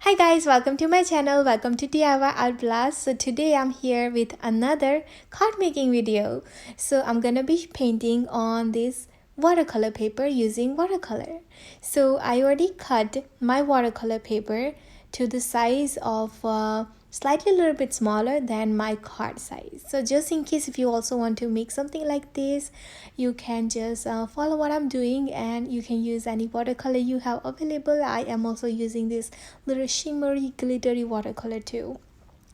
Hi guys, welcome to my channel. Welcome to DIY Art Blast. So today I'm here with another card making video. So I'm gonna be painting on this watercolor paper using watercolor. So I already cut my watercolor paper to the size of slightly a little bit smaller than my card size. So just in case if you also want to make something like this, you can just follow what I'm doing and you can use any watercolor you have available. I am also using this little shimmery glittery watercolor too.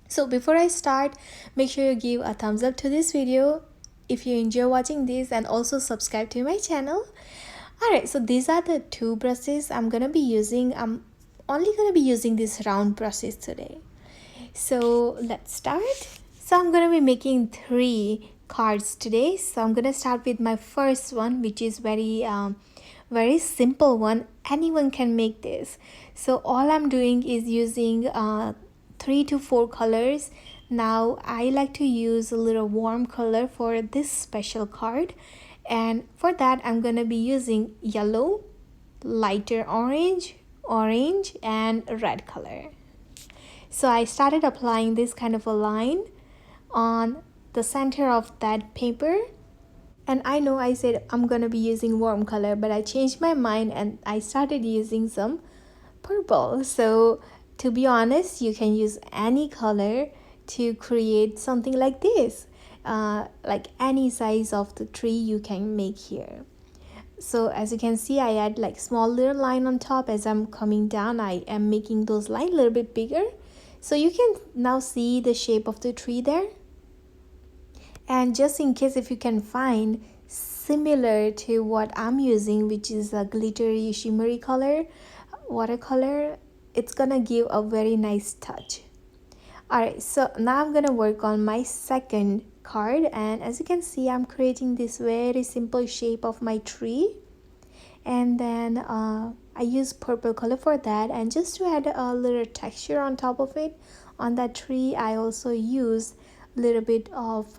So before I start, make sure you give a thumbs up to this video if you enjoy watching this, and also subscribe to my channel. Alright, so these are the two brushes I'm gonna be using. I'm only gonna be using these round brushes today. So let's start. So I'm gonna be making 3 cards today. So I'm gonna start with my first one, which is very simple one. Anyone can make this. So all I'm doing is using 3 to 4 colors. Now I like to use a little warm color for this special card, and for that I'm gonna be using yellow, lighter orange, and red color. So I started applying this kind of a line on the center of that paper. And I know I said I'm gonna be using warm color, but I changed my mind and I started using some purple. So to be honest, you can use any color to create something like this. Like any size of the tree you can make here. So as you can see, I add like small little line on top. As I'm coming down, I am making those lines a little bit bigger. So you can now see the shape of the tree there. And just in case if you can find similar to what I'm using, which is a glittery shimmery color, watercolor, it's gonna give a very nice touch. Alright, so now I'm gonna work on my second card, and as you can see, I'm creating this very simple shape of my tree. And then I use purple color for that, and just to add a little texture on top of it on that tree, I also use a little bit of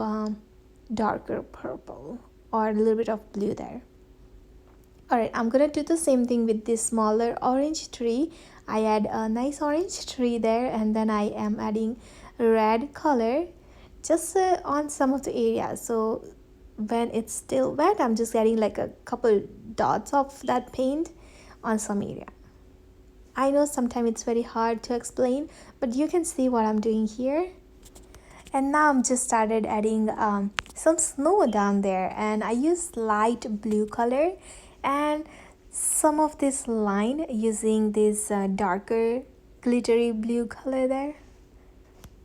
darker purple or a little bit of blue there. Alright, I'm gonna do the same thing with this smaller orange tree. I add a nice orange tree there, and then I am adding red color just on some of the areas. So when it's still wet, I'm just adding like a couple dots of that paint on some area. I know sometimes it's very hard to explain, but you can see what I'm doing here. And now I'm just started adding some snow down there, and I use light blue color and some of this line using this darker glittery blue color there.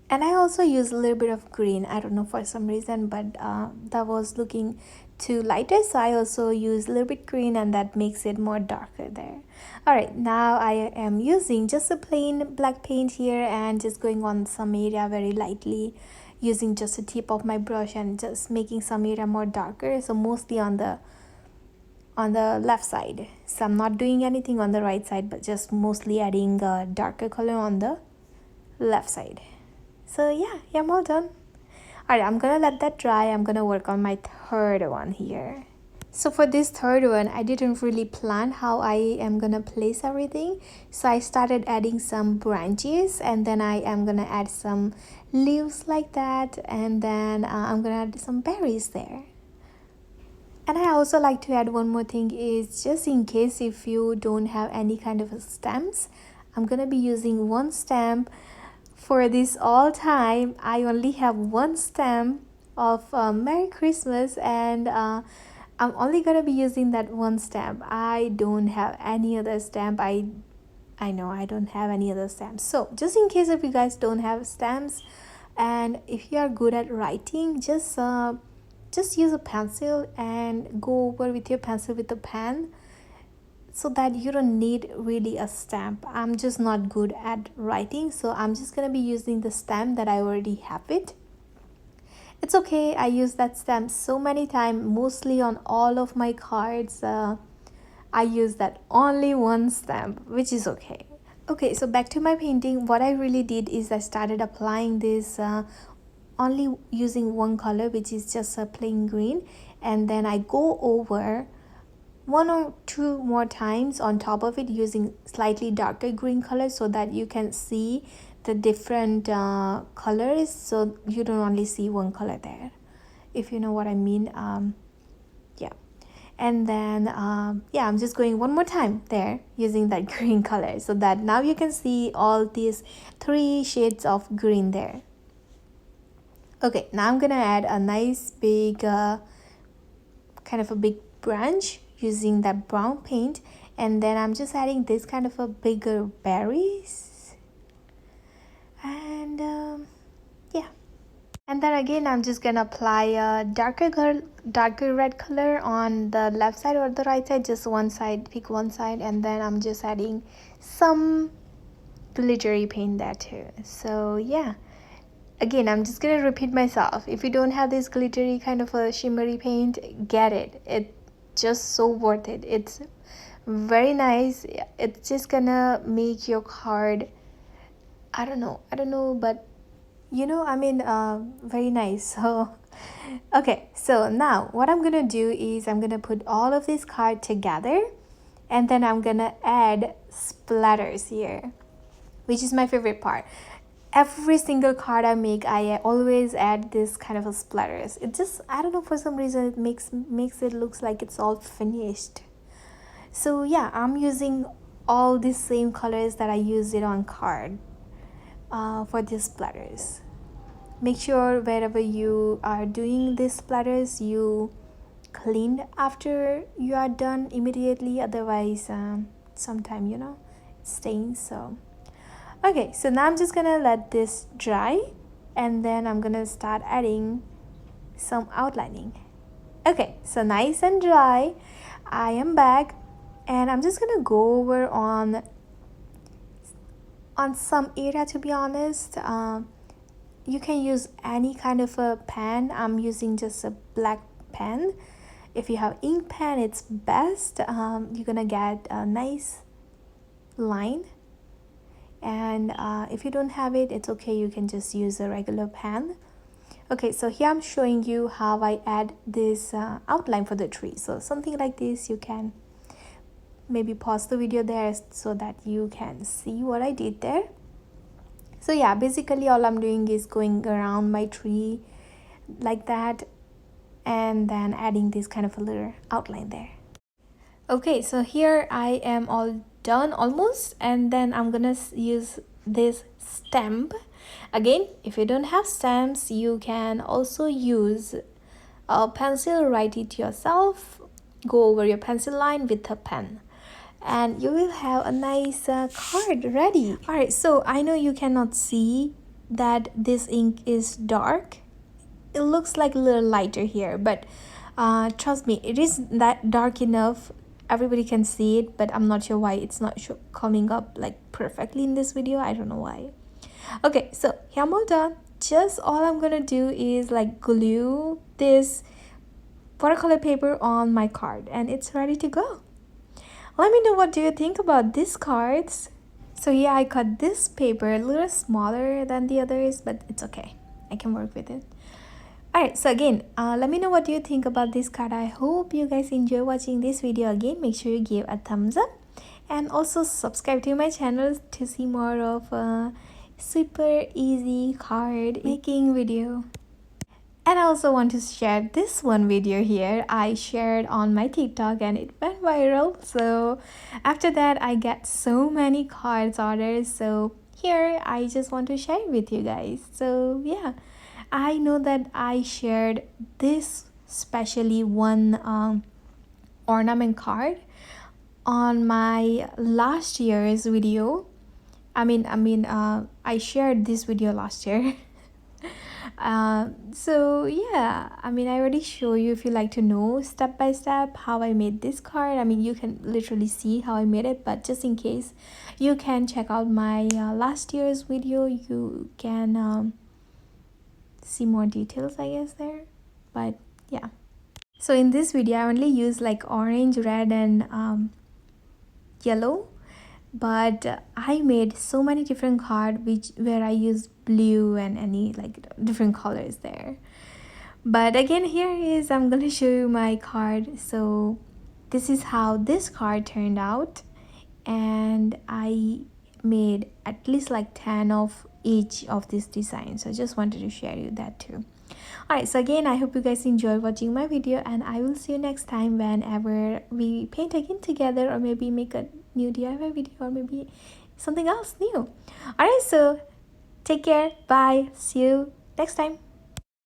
And I also use a little bit of green. I don't know, for some reason, but that was looking too lighter, so I also use a little bit green, and that makes it more darker there. Alright, now I am using just a plain black paint here and just going on some area very lightly using just the tip of my brush and just making some area more darker. So mostly on the left side. So I'm not doing anything on the right side, but just mostly adding a darker color on the left side. So yeah, I'm all done. Alright, I'm gonna let that dry. I'm gonna work on my third one here. So for this third one, I didn't really plan how I am gonna place everything. So I started adding some branches, and then I am gonna add some leaves like that, and then I'm gonna add some berries there. And I also like to add one more thing, is just in case if you don't have any kind of stamps, I'm gonna be using one stamp for this all time. I only have one stamp of Merry Christmas, and I'm only gonna be using that one stamp. I don't have any other stamp. I know I don't have any other stamps. So just in case if you guys don't have stamps, and if you are good at writing, just use a pencil and go over with your pencil with a pen, so that you don't need really a stamp. I'm just not good at writing, so I'm just gonna be using the stamp that I already have it. It's okay, I use that stamp so many times, mostly on all of my cards. I use that only one stamp, which is okay. Okay, so back to my painting. What I really did is I started applying this only using one color, which is just a plain green, and then I go over one or two more times on top of it using slightly darker green color so that you can see the different colors, so you don't only see one color there, if you know what I mean. Yeah. And then yeah, I'm just going one more time there using that green color so that now you can see all these 3 shades of green there. Okay, now I'm gonna add a nice big kind of a big branch using that brown paint, and then I'm just adding this kind of a bigger berries, and yeah. And then again, I'm just gonna apply a darker red color on the left side or the right side, just one side, pick one side, and then I'm just adding some glittery paint there too. So yeah, again, I'm just gonna repeat myself. If you don't have this glittery kind of a shimmery paint, get it. It's just so worth it. It's very nice. It's just gonna make your card, I don't know, but you know, I mean, very nice. So okay, so now what I'm gonna do is I'm gonna put all of this card together, and then I'm gonna add splatters here, which is my favorite part. Every single card I make, I always add this kind of a splatters. It just, I don't know, for some reason it makes it looks like it's all finished. So yeah, I'm using all these same colors that I use it on card for these splatters. Make sure wherever you are doing these splatters, you clean after you are done immediately, otherwise sometime, you know, it stains. So okay, so now I'm just gonna let this dry, and then I'm gonna start adding some outlining. Okay, so nice and dry, I am back, and I'm just gonna go over on some area. To be honest, you can use any kind of a pen. I'm using just a black pen. If you have ink pen, it's best. You're gonna get a nice line, and if you don't have it, it's okay, you can just use a regular pen. Okay, so here I'm showing you how I add this outline for the tree. So something like this, you can maybe pause the video there so that you can see what I did there. So yeah, basically all I'm doing is going around my tree like that, and then adding this kind of a little outline there. Okay, so here I am all done almost, and then I'm gonna use this stamp. Again, if you don't have stamps, you can also use a pencil, write it yourself, go over your pencil line with a pen, and you will have a nice card ready. All right, so I know you cannot see that this ink is dark. It looks like a little lighter here, but trust me, it is that dark enough. Everybody can see it, but I'm not sure why it's not coming up like perfectly in this video. I don't know why. Okay, so here I'm all done. Just all I'm gonna do is like glue this watercolor paper on my card, and it's ready to go. Let me know, what do you think about these cards? So yeah, I cut this paper a little smaller than the others, but it's okay, I can work with it. Alright, so again, let me know what you think about this card. I hope you guys enjoy watching this video. Again, make sure you give a thumbs up, and also subscribe to my channel to see more of a super easy card making video. And I also want to share this one video here. I shared on my TikTok and it went viral. So after that, I got so many cards orders. So here, I just want to share with you guys. So yeah, I know that I shared this specially one ornament card on my last year's video. I shared this video last year. So yeah, I already show you, if you like to know step by step how I made this card. You can literally see how I made it, but just in case, you can check out my last year's video. You can see more details, I guess, there. But yeah, so in this video I only use like orange, red, and yellow, but I made so many different cards where I use blue and any like different colors there. But again, here is, I'm gonna show you my card. So this is how this card turned out, and I made at least like 10 of each of these designs, so I just wanted to share you that too. Alright, so again, I hope you guys enjoyed watching my video, and I will see you next time whenever we paint again together, or maybe make a new DIY video, or maybe something else new. Alright, so take care, bye, see you next time.